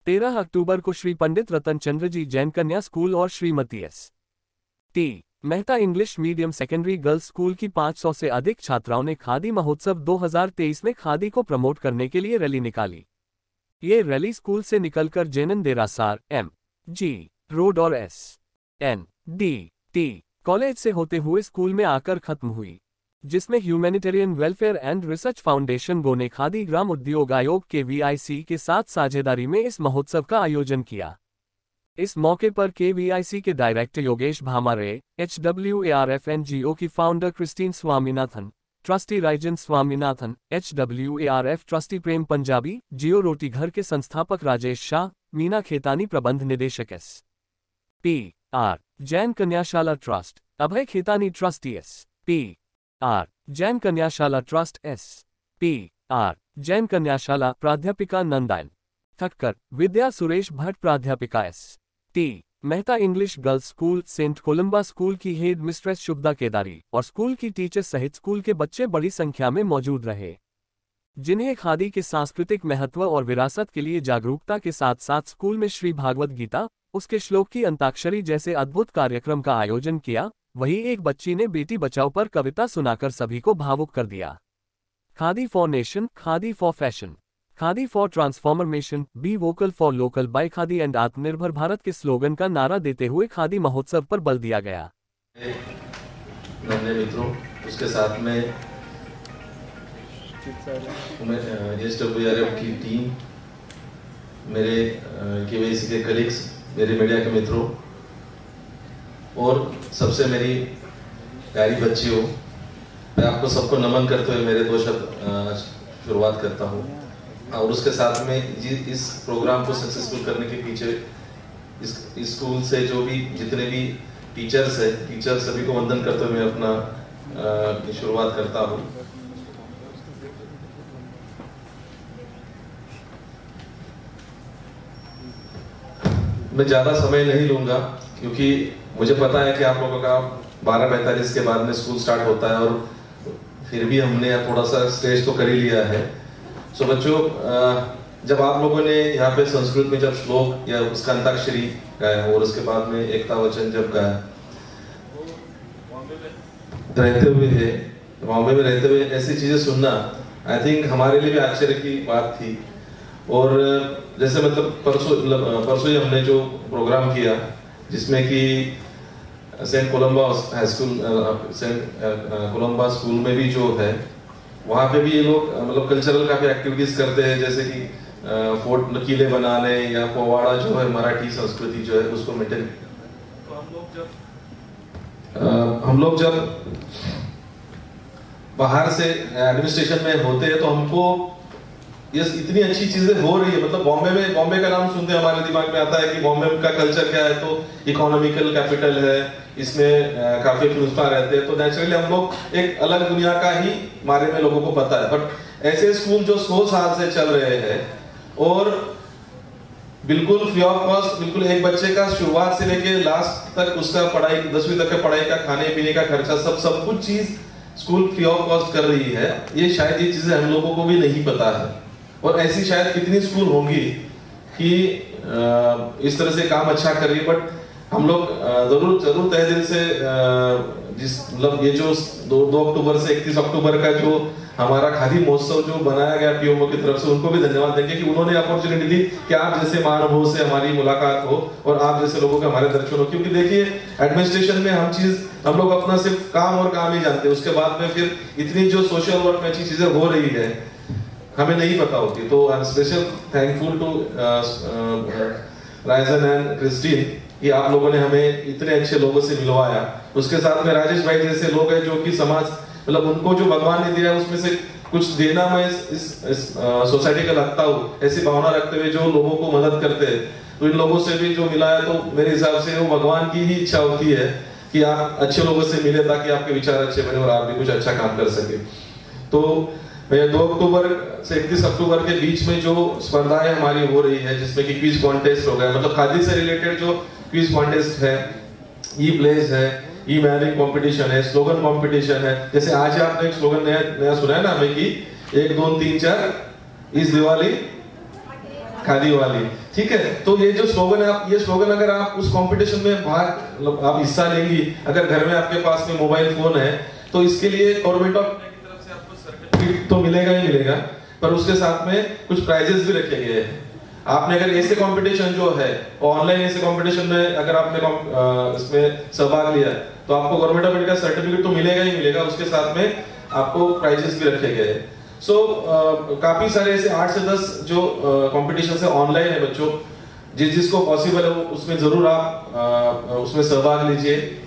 13 अक्टूबर को श्री पंडित रतन चंद्र जी जैन कन्या स्कूल और Shrimati S.T. Mehta English medium secondary girls school की 500 से अधिक छात्राओं ने खादी महोत्सव 2023 में खादी को प्रमोट करने के लिए रैली निकाली। ये रैली स्कूल से निकलकर जेनन देरासार M.G. रोड और S.N.D.T. कॉलेज से होते हुए स्कूल में आकर खत्म हुई, जिसमें humanitarian welfare and research foundation गो ने खादी ग्राम उद्योग आयोग KVIC के साथ साझेदारी में इस महोत्सव का आयोजन किया। इस मौके पर KVIC के director Yogesh Bhamare, HWARF NGO की फाउंडर क्रिस्टीन स्वामीनाथन, ट्रस्टी राइजन स्वामीनाथन, HWARF ट्रस्टी प्रेम पंजाबी, जियो रोटी घर के संस्थापक राजेश शाह, मीना खेतानी प्रबंध निदेशक S.P.R. Jain Kanyashala trust, Abhay Khetani trustee S.P.R. Jain Kanyashala trust S.P.R. Jain Kanyashala प्राध्यापिका नंदायन ठक्कर, विद्या सुरेश भट्ट प्राध्यापिका S.T. Mehta English girls school, Saint Columba school की हेड मिस्ट्रेस शुभदा केदारी और स्कूल की टीचर सहित स्कूल के बच्चे बड़ी संख्या में मौजूद रहे, जिन्हें खादी के सांस्कृतिक महत्व और विरासत के लिए जागरूकता के साथ साथ स्कूल में श्री भागवत गीता, उसके श्लोक की अंताक्षरी जैसे अद्भुत कार्यक्रम का आयोजन किया। वहीं एक बच्ची ने बेटी बचाओ पर कविता सुनाकर सभी को भावुक कर दिया। Khadi for nation, khadi for fashion, khadi for transformation, be vocal for local buy khadi and Atmanirbhar Bharat के स्लोगन का नारा देते हुए खादी महोत्सव पर बल दिया गया। नन्हे मित्रों, उसके साथ में SWRF की टीम, मेरे KVIC के कलीग्स, मेरे मीडिया के मित्रों और सबसे मेरी प्यारी बच्चियों, मैं आपको सबको नमन करते हुए मेरे 2 शब्द शुरुआत करता हूँ। और उसके साथ में इस प्रोग्राम को सक्सेसफुल करने के पीछे इस स्कूल से जो भी जितने भी टीचर्स है, टीचर सभी को वंदन करते हुए मैं अपना शुरुआत करता हूँ। मैं ज़्यादा समय नहीं लूँगा क्योंकि मुझे पता है कि आप लोगों का 12:45 के बाद में स्कूल स्टार्ट होता है और फिर भी हमने थोड़ा सा स्टेज तो कर ही लिया है। सो बच्चों, जब आप लोगों ने यहाँ पे संस्कृत में जब श्लोक या उसका अंताक्षरी गाया और उसके बाद में एकता वचन जब गाया, बॉम्बे में रहते हुए ऐसी चीजें सुनना आई थिंक हमारे लिए भी आश्चर्य की बात थी। और जैसे मतलब परसों ही हमने जो प्रोग्राम किया जिसमें कि Saint Columba high school, Saint Columba school में भी जो है वहाँ पे भी ये लोग मतलब कल्चरल काफी एक्टिविटीज करते हैं, जैसे कि फोर्ट किले बनाने या पोवाड़ा जो है मराठी संस्कृति जो है उसको मेंटेन। तो हम लोग जब बाहर से एडमिनिस्ट्रेशन में होते हैं तो हमको ये इतनी अच्छी चीजें हो रही है। मतलब बॉम्बे का नाम सुनते हमारे दिमाग में आता है कि बॉम्बे का कल्चर क्या है, तो इकोनॉमिकल कैपिटल है, इसमें काफी फिल्म रहते हैं, तो नेचुरली हम लोग एक अलग दुनिया का ही बारे में लोगों को पता है। बट ऐसे स्कूल जो 100 साल से चल रहे हैं और बिल्कुल फ्री ऑफ कॉस्ट, बिल्कुल एक बच्चे का शुरुआत से लेके लास्ट तक उसका पढ़ाई 10वीं तक का पढ़ाई का खाने पीने का खर्चा सब कुछ चीज स्कूल फ्री ऑफ कॉस्ट कर रही है। ये शायद ये चीजें हम लोगों को भी नहीं पता है और ऐसी शायद कितनी स्कूल होंगी कि इस तरह से काम अच्छा कर रही है। बट हम लोग जरूर तहे दिल से जिस मतलब ये जो 2 अक्टूबर से 31 अक्टूबर का जो हमारा खादी महोत्सव जो बनाया गया पीएमओ की तरफ से, उनको भी धन्यवाद देंगे कि उन्होंने अपॉर्चुनिटी दी कि आप जैसे महानुभाव से हमारी मुलाकात हो और आप जैसे लोगों के हमारे दर्शन हो। क्योंकि देखिए एडमिनिस्ट्रेशन में हम लोग अपना सिर्फ काम और काम ही जानते हैं, उसके बाद में फिर इतनी जो सोशल वर्क में अच्छी चीजें हो रही है हमें नहीं पता होती। तो I am special thankful to Raizen and Christine कि आप लोगों ने हमें इतने अच्छे लोगों से मिलवाया। उसके साथ में राजेश भाई जैसे लोग हैं जो कि समाज मतलब उनको जो भगवान ने दिया है उसमें से कुछ देना मैं इस सोसाइटी का लगता हूँ, ऐसी भावना रखते हुए जो लोगों को मदद करते हैं। तो इन लोगों से भी जो मिला है तो मेरे हिसाब से वो भगवान की ही इच्छा होती है कि आप अच्छे लोगों से मिले ताकि आपके विचार अच्छे बने और आप भी कुछ अच्छा काम कर सके। तो 2 अक्टूबर से 31 अक्टूबर के बीच में जो स्पर्धाएं हमारी हो रही है जिसमें कि क्विज कॉन्टेस्ट हो गया, मतलब खादी से रिलेटेड जो क्विज कॉन्टेस्ट है, ई प्लेस है, ई मैरिंग कंपटीशन है, स्लोगन कंपटीशन है। जैसे आज आपने एक स्लोगन नया सुना है ना हमें कि 1 2 3 4 इस दिवाली खादी वाली, ठीक है। तो ये जो स्लोगन है, आप ये स्लोगन अगर आप उस कंपटीशन में भाग आप हिस्सा लेंगी, अगर घर में आपके पास में मोबाइल फोन है, तो इसके लिए गवर्नमेंट ऑफ इंडिया की तरफ से आपको सर्टिफिकेट तो मिलेगा ही मिलेगा, पर उसके साथ में कुछ प्राइजेस भी रखे गए हैं। आपने अगर ऐसे कंपटीशन जो है ऑनलाइन ऐसे कंपटीशन में अगर आपने इसमें सहभाग लिया तो आपको गवर्नमेंट ऑफ इंडिया का सर्टिफिकेट तो मिलेगा ही मिलेगा, उसके साथ में आपको प्राइजेस भी रखे गए हैं। सो काफी सारे ऐसे 8 से 10 जो कंपटीशन है ऑनलाइन है बच्चों, जिसको पॉसिबल है वो उसमें जरूर आप उसमें सहभाग लीजिए।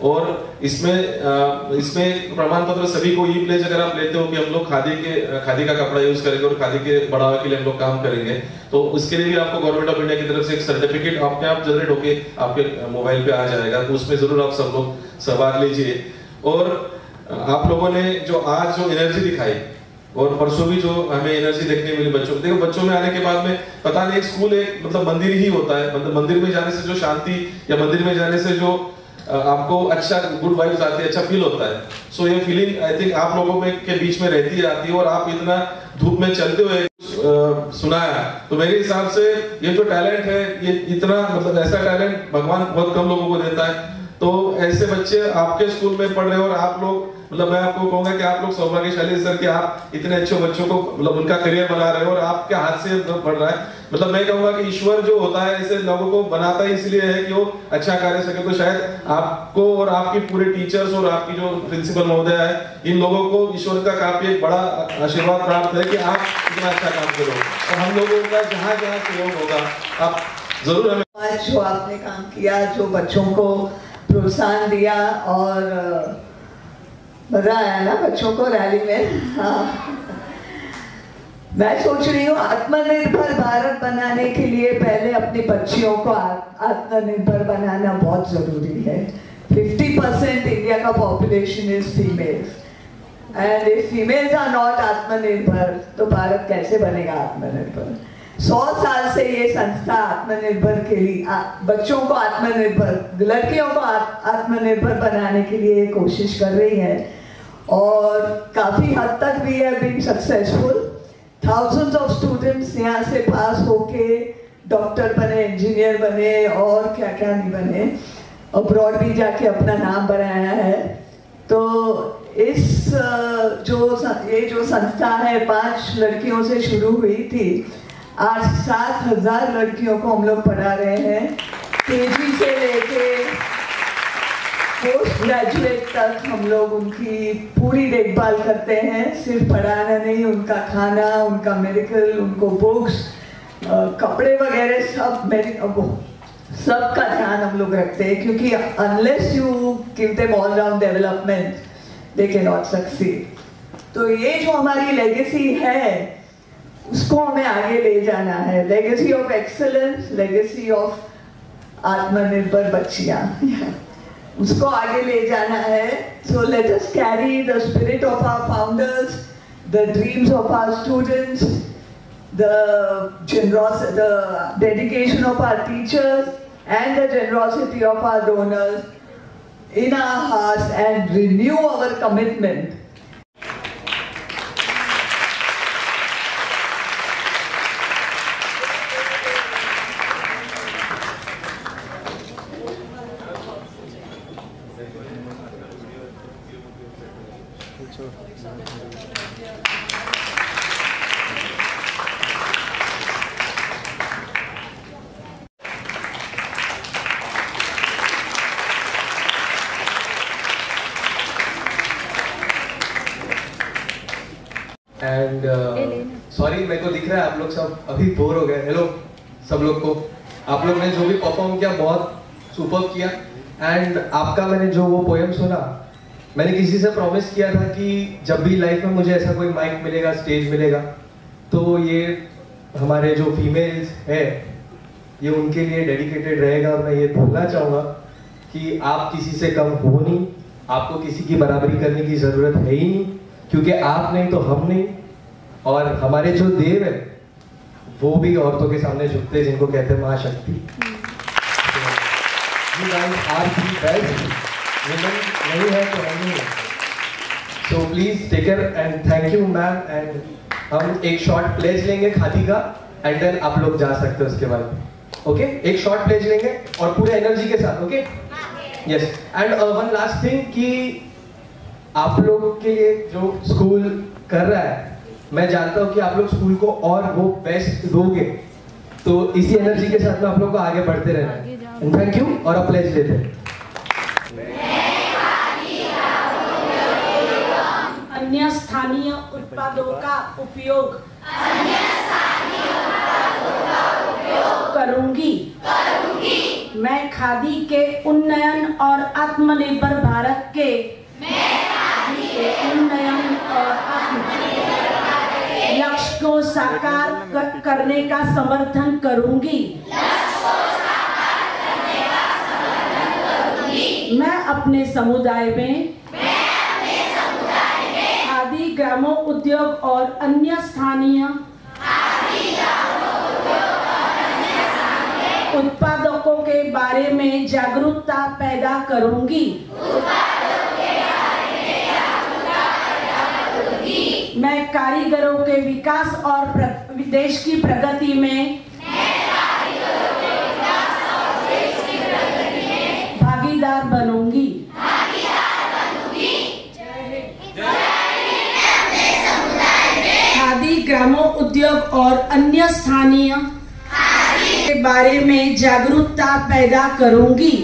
और इसमें प्रमाण पत्र सभी को ई प्लेज अगर आप लेते हो कि हम लोग खादी का कपड़ा यूज करेंगे और खादी के बढ़ावा के लिए हम लोग काम करेंगे, तो उसके लिए भी आपको गवर्नमेंट ऑफ इंडिया की तरफ से एक सर्टिफिकेट अपने आप जनरेट होके आपके मोबाइल पे आ जाएगा, तो उसमें जरूर आप सब लोग सहभाग लीजिए। और आप लोगों ने जो आज जो एनर्जी दिखाई और परसों भी जो हमें एनर्जी देखने मिली बच्चों, देखो बच्चों में आने के बाद में पता नहीं, एक स्कूल एक मतलब मंदिर ही होता है, मतलब मंदिर में जाने से जो शांति या मंदिर में जाने से जो आपको अच्छा गुड वाइब्स आती है, अच्छा फील होता है। सो ये फीलिंग आई थिंक आप लोगों में के बीच में रहती आती है। और आप इतना धूप में चलते हुए सुनाया, तो मेरे हिसाब से ये जो टैलेंट है, ये इतना मतलब ऐसा टैलेंट भगवान बहुत कम लोगों को देता है। तो ऐसे बच्चे आपके स्कूल में पढ़ रहे हो और आप लोग मतलब मैं आपको कहूंगा कि आप लोग सौभाग्यशाली सर कि आप इतने अच्छे बच्चों को मतलब उनका करियर बना रहे हो और आपके हाथ से बढ़ रहा है। मतलब मैं कहूंगा कि ईश्वर जो होता है ऐसे लोगों को बनाता ही इसलिए है कि वो अच्छा कार्य सके। तो शायद आपको और आपकी पूरे टीचर्स और आपकी जो प्रिंसिपल महोदय है, इन लोगों को ईश्वर का काफी एक बड़ा आशीर्वाद प्राप्त है कि आप इतना अच्छा काम करो। और हम लोगों का जहाँ जहाँ सहयोग होगा आप जरूर हमें। जो आपने काम किया, जो बच्चों को प्रोत्साहन दिया और मजा आया ना बच्चों को रैली में। हाँ, मैं सोच रही हूँ आत्मनिर्भर भारत बनाने के लिए पहले अपनी बच्चियों को आत्मनिर्भर बनाना बहुत जरूरी है। 50% इंडिया का population is females and if females are not आत्मनिर्भर तो भारत कैसे बनेगा आत्मनिर्भर। 100 साल से ये संस्था आत्मनिर्भर के लिए बच्चों को आत्मनिर्भर, लड़कियों को आत्मनिर्भर बनाने के लिए कोशिश कर रही है और काफी हद तक भी है being successful. Thousands of students यहाँ से पास होके डॉक्टर बने, इंजीनियर बने और क्या क्या नहीं बने, अब्रॉड भी जाके अपना नाम बनाया है। तो इस ये जो संस्था है 5 लड़कियों से शुरू हुई थी, आज 7,000 लड़कियों को हम लोग पढ़ा रहे हैं, केजी से लेके पोस्ट ग्रेजुएट तक हम लोग उनकी पूरी देखभाल करते हैं। सिर्फ पढ़ाना नहीं, उनका खाना, उनका मेडिकल, उनको बुक्स, कपड़े वगैरह सब का ध्यान हम लोग रखते हैं, क्योंकि unless you give them all round development they can not succeed. तो ये जो हमारी लेगेसी है उसको हमें आगे ले जाना है, legacy of excellence, legacy of आत्मनिर्भर बच्चियां, उसको आगे ले जाना है। So let us carry the spirit of our founders, the dreams of our students, the dedication of our teachers and the generosity of our donors in our hearts and renew our commitment. And sorry, मेरे को दिख रहा है आप लोग सब अभी bore हो गए। हेलो सब लोग को, आप लोग ने जो भी परफॉर्म किया बहुत सुपर किया। एंड आपका मैंने जो वो पोएम सुना, मैंने किसी से प्रॉमिस किया था कि जब भी लाइफ में मुझे ऐसा कोई माइक मिलेगा, स्टेज मिलेगा, तो ये हमारे जो फीमेल्स है ये उनके लिए डेडिकेटेड रहेगा। और मैं ये बोलना चाहूँगा कि आप किसी से कम हो नहीं, आपको किसी की बराबरी करने की ज़रूरत है ही नहीं, क्योंकि आप नहीं तो हम नहीं। और हमारे जो देव है वो भी औरतों के सामने झुकते हैं, जिनको कहते हैं माँ शक्ति। नहीं है तो हम नहीं। So please take care and thank you ma'am. एंड हम एक शॉर्ट प्लेज लेंगे खादी का एंड देन आप लोग जा सकते हो उसके बाद। ओके, एक शॉर्ट प्लेज लेंगे और पूरे एनर्जी के साथ। Okay, yes. And one last thing कि आप लोग के लिए जो स्कूल कर रहा है, मैं जानता हूँ कि आप लोग स्कूल को और वो बेस्ट दोगे, तो इसी एनर्जी के साथ में आप लोग को आगे बढ़ते रहना है। थैंक यू, और अब प्लेज लेते हैं। अन्य स्थानीय उत्पादों का उपयोग करूंगी। मैं खादी के उन्नयन और आत्मनिर्भर भारत के उन्नयन और लक्ष्य को साकार करने का समर्थन करूंगी। मैं अपने समुदाय में खादी ग्रामों उद्योग और अन्य स्थानीय उत्पादकों के बारे में जागरूकता पैदा करूंगी। मैं कारीगरों के विकास और देश की प्रगति में भागीदार बनूंगी। खादी ग्रामों उद्योग और अन्य स्थानीय के बारे में जागरूकता पैदा करूंगी।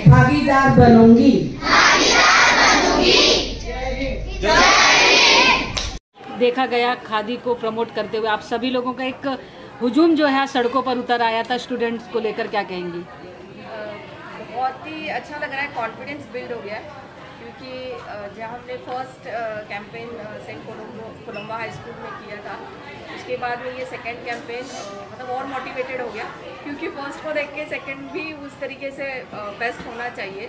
भागीदार बनूंगी। देखा गया खादी को प्रमोट करते हुए आप सभी लोगों का एक हुजूम जो है सड़कों पर उतर आया था स्टूडेंट्स को लेकर, क्या कहेंगी? बहुत ही अच्छा लग रहा है, कॉन्फिडेंस बिल्ड हो गया, क्योंकि जहाँ हमने first campaign Saint Columba high school में किया था, उसके बाद में ये सेकंड कैंपेन मतलब और मोटिवेटेड हो गया, क्योंकि फर्स्ट को देख के सेकंड भी उस तरीके से बेस्ट होना चाहिए।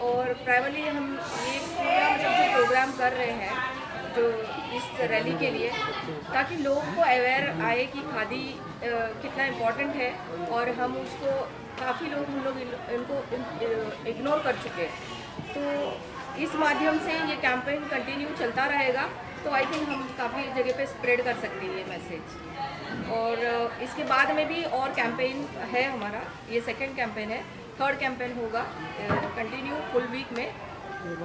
और प्राइमरली हम ये पूरा मतलब जो प्रोग्राम कर रहे हैं जो इस रैली के लिए, ताकि लोगों को अवेयर आए कि खादी कितना इम्पोर्टेंट है, और हम उसको काफ़ी लोग हम लोग इनको इग्नोर कर चुके हैं। तो इस माध्यम से ये कैंपेन कंटिन्यू चलता रहेगा, तो आई थिंक हम काफ़ी जगह पे स्प्रेड कर सकते हैं ये मैसेज। और इसके बाद में भी और कैंपेन है हमारा, ये सेकंड कैंपेन है, थर्ड कैंपेन होगा कंटिन्यू फुल वीक में,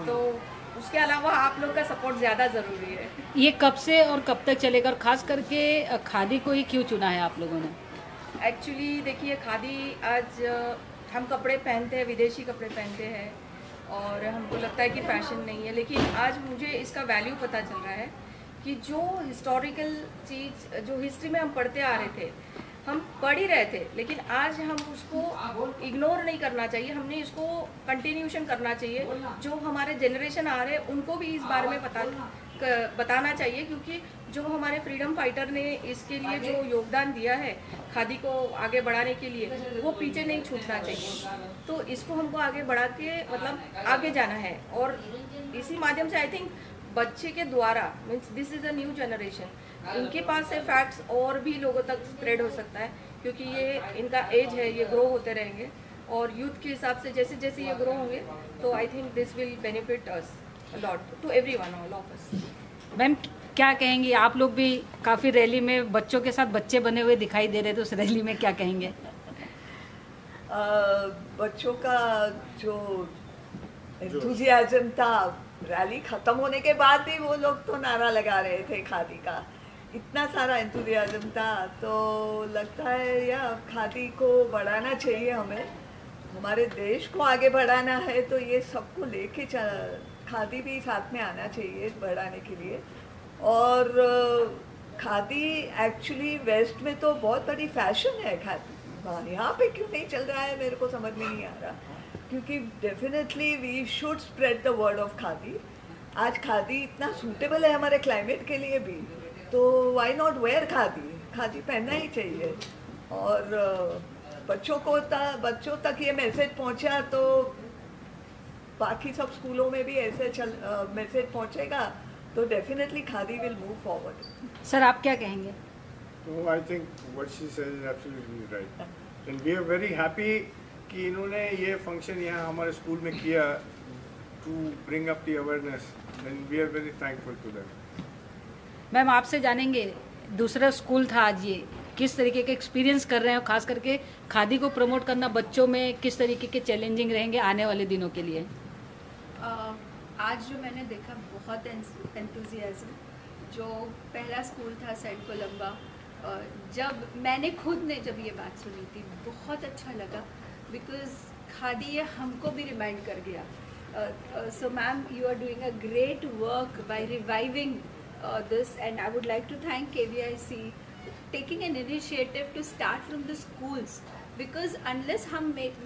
तो उसके अलावा आप लोग का सपोर्ट ज़्यादा ज़रूरी है। ये कब से और कब तक चलेगा, और खास करके खादी को ही क्यों चुना है आप लोगों ने? एक्चुअली देखिए, खादी आज हम कपड़े पहनते हैं, विदेशी कपड़े पहनते हैं, और हमको लगता है कि फैशन नहीं है, लेकिन आज मुझे इसका वैल्यू पता चल रहा है कि जो हिस्टोरिकल चीज़ जो हिस्ट्री में हम पढ़ते आ रहे थे, हम पढ़ ही रहे थे, लेकिन आज हम उसको इग्नोर नहीं करना चाहिए, हमने इसको कंटिन्यूशन करना चाहिए। जो हमारे जनरेशन आ रहे हैं उनको भी इस बारे में बताना चाहिए, क्योंकि जो हमारे फ्रीडम फाइटर ने इसके लिए जो योगदान दिया है खादी को आगे बढ़ाने के लिए, वो पीछे नहीं छूटना चाहिए। तो इसको हमको आगे बढ़ा के मतलब आगे जाना है, और इसी माध्यम से आई थिंक बच्चे के द्वारा means this is a new generation, इनके पास से फैक्ट्स और भी लोगों तक स्प्रेड हो सकता है, क्योंकि ये इनका एज है, ये ग्रो होते रहेंगे, और यूथ के हिसाब से जैसे जैसे ये ग्रो होंगे, तो I think this will benefit us a lot, to everyone, all of us. Ma'am क्या कहेंगी, आप लोग भी काफ़ी रैली में बच्चों के साथ बच्चे बने हुए दिखाई दे रहे थे, उस रैली में क्या कहेंगे? बच्चों का जो एंथुसियाज्म था, रैली ख़त्म होने के बाद भी वो लोग तो नारा लगा रहे थे खादी का, इतना सारा एंथुसियाज्म था। तो लगता है यार खादी को बढ़ाना चाहिए, हमें हमारे देश को आगे बढ़ाना है, तो ये सबको लेके खादी भी साथ में आना चाहिए बढ़ाने के लिए। और खादी एक्चुअली वेस्ट में तो बहुत बड़ी फैशन है खादी, यहाँ पे क्यों नहीं चल रहा है मेरे को समझ में नहीं आ रहा, क्योंकि definitely we should spread the word of khadi. आज खादी इतना सूटेबल है हमारे क्लाइमेट के लिए भी, तो why not wear khadi, khadi पहनना ही चाहिए। और बच्चों तक ये मैसेज पहुंचा, तो बाकी सब स्कूलों में भी ऐसे मैसेज पहुंचेगा, तो definitely khadi will move forward. Sir आप क्या कहेंगे? तो I think what she said is absolutely right, and we are very happy कि इन्होंने ये फंक्शन यहाँ हमारे स्कूल में किया to bring up the awareness, and we are very thankful to them. Ma'am आपसे जानेंगे, दूसरा स्कूल था आज, ये किस तरीके के एक्सपीरियंस कर रहे हैं, खास करके खादी को प्रमोट करना बच्चों में किस तरीके के चैलेंजिंग रहेंगे आने वाले दिनों के लिए? आज जो मैंने देखा बहुत एंथुजियाज्म, जो पहला स्कूल था सेंट कोलंबा, जब मैंने खुद ने जब ये बात सुनी थी बहुत अच्छा लगा, बिकॉज खादी ये हमको भी रिमाइंड कर गया। So ma'am, you are doing a great work by reviving this, and I would like to thank KVIC taking an initiative to start from the schools, because unless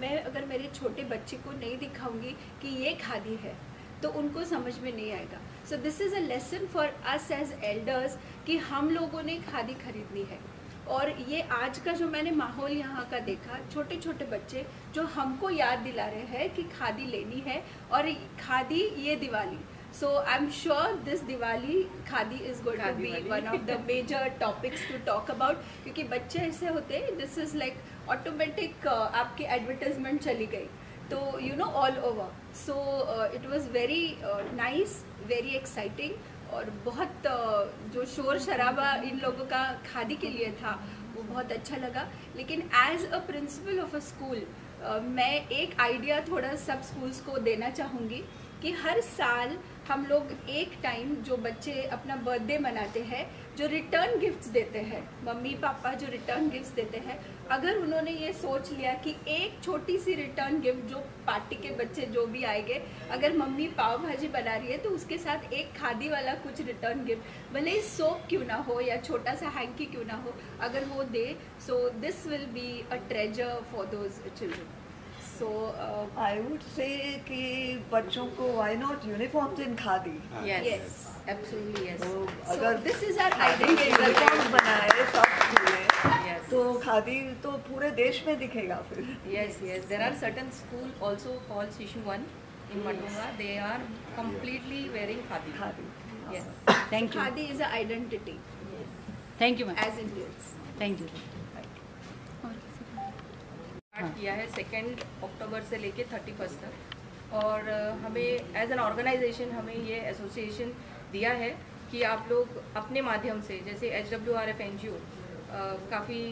मैं अगर मेरे छोटे बच्चे को नहीं दिखाऊंगी कि ये खादी है तो उनको समझ में नहीं आएगा। So this is a lesson for us as elders कि हम लोगों ने खादी खरीदनी है। और ये आज का जो मैंने माहौल यहाँ का देखा, छोटे छोटे बच्चे जो हमको याद दिला रहे हैं कि खादी लेनी है और खादी ये Diwali. So I'm sure this Diwali Khadi is going to be one of the major topics to talk about, क्योंकि बच्चे ऐसे होते हैं, this is like automatic आपकी advertisement चली गई तो you know all over. So it was very nice, very exciting, और बहुत जो शोर शराबा इन लोगों का खादी के लिए था वो बहुत अच्छा लगा। लेकिन as a principal of a school मैं एक आइडिया थोड़ा सब स्कूल्स को देना चाहूँगी कि हर साल हम लोग एक टाइम जो बच्चे अपना बर्थडे मनाते हैं, जो रिटर्न गिफ्ट्स देते हैं, मम्मी पापा जो रिटर्न गिफ्ट्स देते हैं, अगर उन्होंने ये सोच लिया कि एक छोटी सी रिटर्न गिफ्ट जो पार्टी के बच्चे जो भी आएंगे, अगर मम्मी पाव भाजी बना रही है तो उसके साथ एक खादी वाला कुछ रिटर्न गिफ्ट, भले ही सोप क्यों ना हो या छोटा सा हैंकी क्यों ना हो, अगर वो दे, so this will be a treasure for those children. So I would say कि बच्चों को why not uniforms in khadi? Yes, absolutely yes. तो अगर this is our खादी के identity. uniforms बनाए सब स्कूल में, Yes. तो खादी तो पूरे देश में दिखेगा फिर। Yes, yes. There are certain school also called Shishu 1 in Matunga. They are completely wearing khadi. Khadi. Yes. Thank you. Khadi is an identity thank you ma'am. as Indians. Thank you. Start किया है 2 अक्टूबर से लेके 31 तक, और हमें as an organisation हमें ये association दिया है कि आप लोग अपने माध्यम से, जैसे HWRF NGO काफ़ी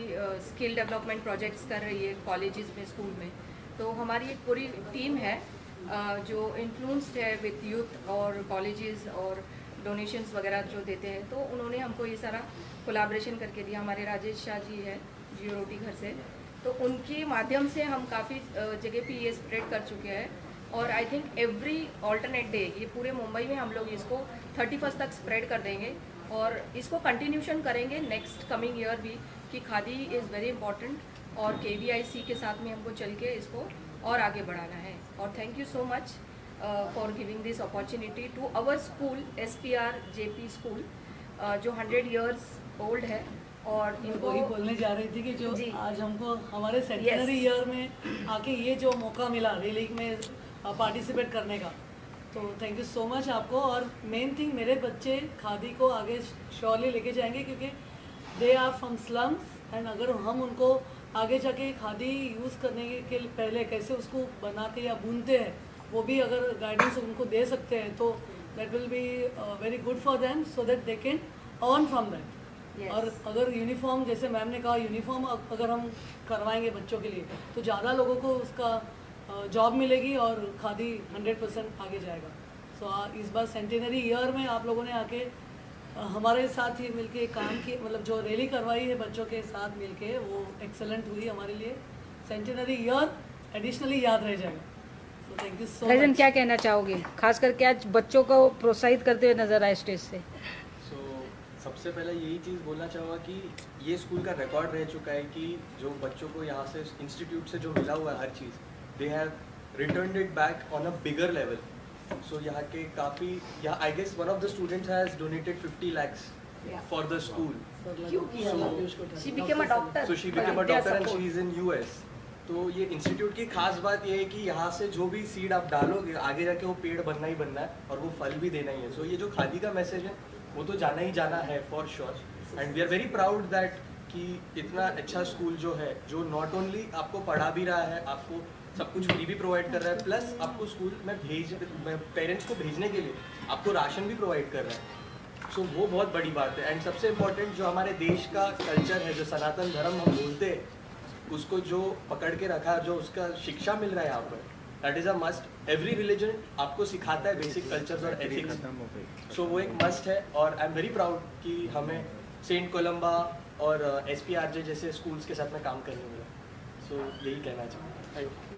स्किल डेवलपमेंट प्रोजेक्ट्स कर रही है कॉलेजेस में, स्कूल में, तो हमारी एक पूरी टीम है जो इन्फ्लुएंस्ड है विथ यूथ और कॉलेजेस और डोनेशंस वगैरह जो देते हैं, तो उन्होंने हमको ये सारा कोलैबोरेशन करके दिया। हमारे राजेश शाह जी है जियो रोटी घर से, तो उनके माध्यम से हम काफ़ी जगह पे ये स्प्रेड कर चुके हैं, और I think every alternate day ये पूरे मुंबई में हम लोग इसको 31 तक स्प्रेड कर देंगे, और इसको कंटिन्यूशन करेंगे नेक्स्ट कमिंग ईयर भी, कि खादी इज़ वेरी इंपॉर्टेंट, और KVIC के साथ में हमको चल के इसको और आगे बढ़ाना है। और thank you so much for giving this opportunity to our school SPR JP school जो 100 years ओल्ड है, और इनको वही बोलने जा रही थी कि जो आज हमको हमारे सेंटेनरी ईयर में आके ये जो मौका मिला रीलिंग में पार्टिसिपेट करने का, तो थैंक यू सो मच आपको। और मेन थिंग, मेरे बच्चे खादी को आगे श्योरली लेके जाएंगे, क्योंकि they are from slums, and अगर हम उनको आगे जाके खादी यूज़ करने के पहले कैसे उसको बनाते या बुनते हैं वो भी अगर गाइडेंस उनको दे सकते हैं तो that will be very good for them, so that they can earn from that. Yes. और अगर यूनिफॉर्म, जैसे मैम ने कहा, यूनिफॉर्म अगर हम करवाएंगे बच्चों के लिए तो ज़्यादा लोगों को उसका जॉब मिलेगी और खादी 100% आगे जाएगा। सो इस बार सेंटेनरी ईयर में आप लोगों ने आके हमारे साथ ही मिलके काम किए, मतलब जो रैली करवाई है बच्चों के साथ मिलके, वो एक्सेलेंट हुई हमारे लिए। सेंटेनरी ईयर एडिशनली याद रह जाएगा। So thank you so much. क्या कहना चाहोगे, खास करके आज बच्चों को प्रोत्साहित करते हुए नजर आए स्टेज से? सबसे पहले यही चीज़ बोलना चाहूँगा कि ये स्कूल का रिकॉर्ड रह चुका है कि जो बच्चों को यहाँ से इंस्टीट्यूट से जो मिला हुआ है हर चीज़, they have returned it back on a bigger level. So यहाँ के काफ़ी, यहाँ I guess one of the students has donated 50 lakhs for the school. She became a doctor. So she became a doctor and she is in US. तो ये institute की खास बात ये है कि यहाँ से जो भी सीड आप डालोगे आगे जाके वो पेड़ बनना ही बनना है और वो फल भी देना ही है। सो ये जो खादी का मैसेज है वो तो जाना ही जाना है for sure, and we are very proud that कि इतना अच्छा स्कूल जो है, जो नॉट ओनली आपको पढ़ा भी रहा है, आपको सब कुछ फ्री भी प्रोवाइड कर रहा है, प्लस आपको स्कूल में पेरेंट्स को भेजने के लिए आपको राशन भी प्रोवाइड कर रहा है। सो वो बहुत बड़ी बात है। एंड सबसे इम्पोर्टेंट जो हमारे देश का कल्चर है, जो सनातन धर्म हम बोलते हैं, उसको जो पकड़ के रखा, जो उसका शिक्षा मिल रहा है यहाँ पर, that is a must. Every religion आपको सिखाता है बेसिक कल्चर्स और एथिक्स, सो वो एक मस्ट है। और आई एम वेरी प्राउड कि हमें सेंट कोलम्बा और SPRJ जैसे स्कूल्स के साथ में काम करने मिला। सो यही कहना चाहूँगा।